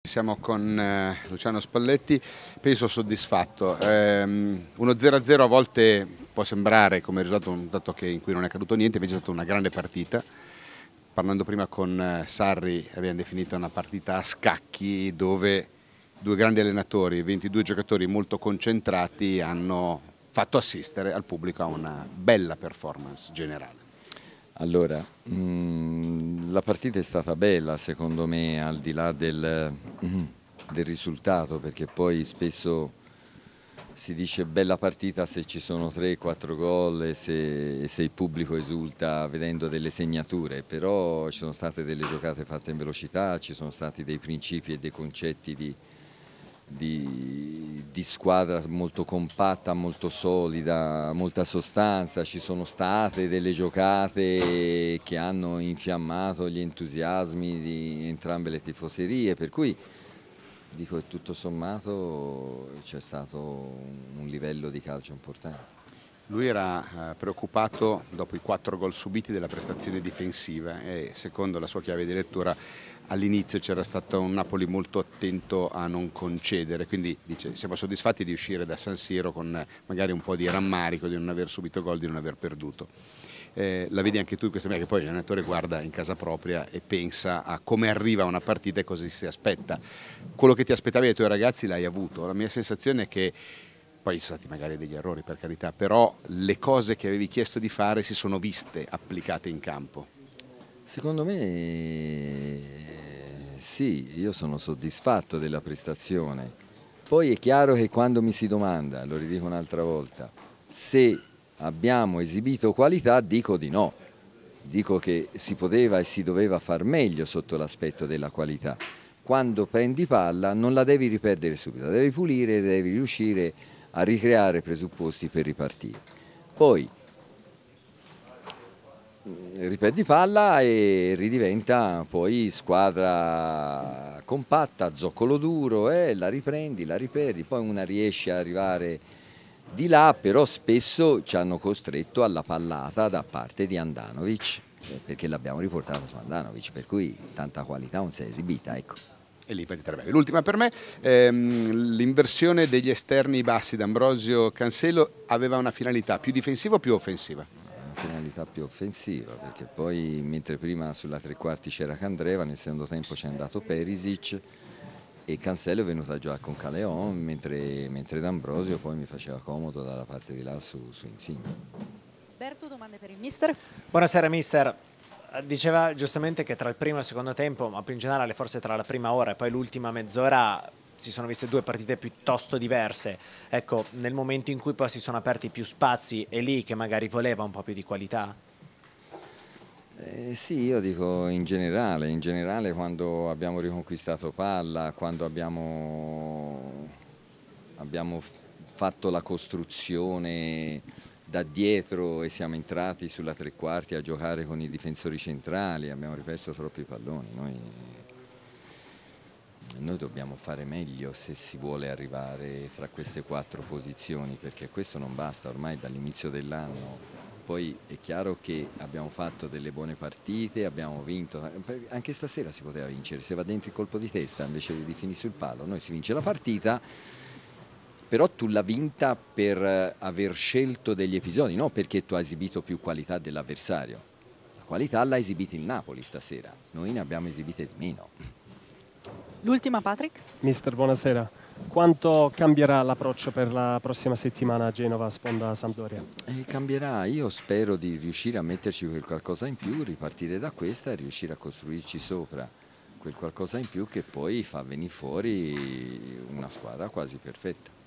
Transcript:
Siamo con Luciano Spalletti, penso soddisfatto. 1-0 a volte può sembrare come risultato un dato in cui non è accaduto niente, invece è stata una grande partita. Parlando prima con Sarri abbiamo definito una partita a scacchi dove due grandi allenatori e 22 giocatori molto concentrati hanno fatto assistere al pubblico a una bella performance generale. Allora, la partita è stata bella secondo me, al di là del risultato, perché poi spesso si dice bella partita se ci sono 3-4 gol e se il pubblico esulta vedendo delle segnature, però ci sono state delle giocate fatte in velocità, ci sono stati dei principi e dei concetti di squadra molto compatta, molto solida, molta sostanza. Ci sono state delle giocate che hanno infiammato gli entusiasmi di entrambe le tifoserie, per cui dico che tutto sommato c'è stato un livello di calcio importante. Lui era preoccupato dopo i 4 gol subiti della prestazione difensiva e secondo la sua chiave di lettura all'inizio c'era stato un Napoli molto attento a non concedere, quindi dice siamo soddisfatti di uscire da San Siro con magari un po' di rammarico di non aver subito gol, di non aver perduto. La vedi anche tu in questa maniera, che poi l'allenatore guarda in casa propria e pensa a come arriva una partita e cosa si aspetta. Quello che ti aspettavi dai tuoi ragazzi l'hai avuto, la mia sensazione è che poi ci sono stati magari degli errori per carità, però le cose che avevi chiesto di fare si sono viste applicate in campo. Secondo me sì, io sono soddisfatto della prestazione. Poi è chiaro che quando mi si domanda, lo ridico un'altra volta, se abbiamo esibito qualità, dico di no. Dico che si poteva e si doveva far meglio sotto l'aspetto della qualità. Quando prendi palla non la devi riperdere subito, la devi pulire, devi riuscire a ricreare presupposti per ripartire. Poi riperdi palla e ridiventa poi squadra compatta, zoccolo duro, la riprendi, la riperdi, poi una riesce ad arrivare di là, però spesso ci hanno costretto alla pallata da parte di Handanovic, perché l'abbiamo riportata su Handanovic, per cui tanta qualità non si è esibita, ecco. E lì l'ultima per me, l'inversione degli esterni bassi d'Ambrosio Cancelo aveva una finalità più difensiva o più offensiva? Una finalità più offensiva, perché poi mentre prima sulla tre quarti c'era Candreva, nel secondo tempo c'è andato Perisic e Cancelo è venuto a giocare con Caleon, mentre D'Ambrosio poi mi faceva comodo dalla parte di là su Insigne. Alberto, domande per il mister? Buonasera mister. Diceva giustamente che tra il primo e il secondo tempo, ma più in generale forse tra la prima ora e poi l'ultima mezz'ora, si sono viste due partite piuttosto diverse. Ecco, nel momento in cui poi si sono aperti più spazi, è lì che magari voleva un po' più di qualità? Sì, io dico in generale quando abbiamo riconquistato palla, quando abbiamo fatto la costruzione da dietro e siamo entrati sulla tre quarti a giocare con i difensori centrali, abbiamo riperso troppi palloni. Noi dobbiamo fare meglio se si vuole arrivare fra queste 4 posizioni, perché questo non basta ormai dall'inizio dell'anno. Poi è chiaro che abbiamo fatto delle buone partite, abbiamo vinto, anche stasera si poteva vincere, se va dentro il colpo di testa invece di finire sul palo, noi si vince la partita. Però tu l'hai vinta per aver scelto degli episodi, non perché tu hai esibito più qualità dell'avversario. La qualità l'ha esibita il Napoli stasera, noi ne abbiamo esibite di meno. L'ultima, Patrick? Mister, buonasera. Quanto cambierà l'approccio per la prossima settimana a Genova, Sponda Sampdoria? Cambierà, io spero di riuscire a metterci qualcosa in più, ripartire da questa e riuscire a costruirci sopra quel qualcosa in più che poi fa venire fuori una squadra quasi perfetta.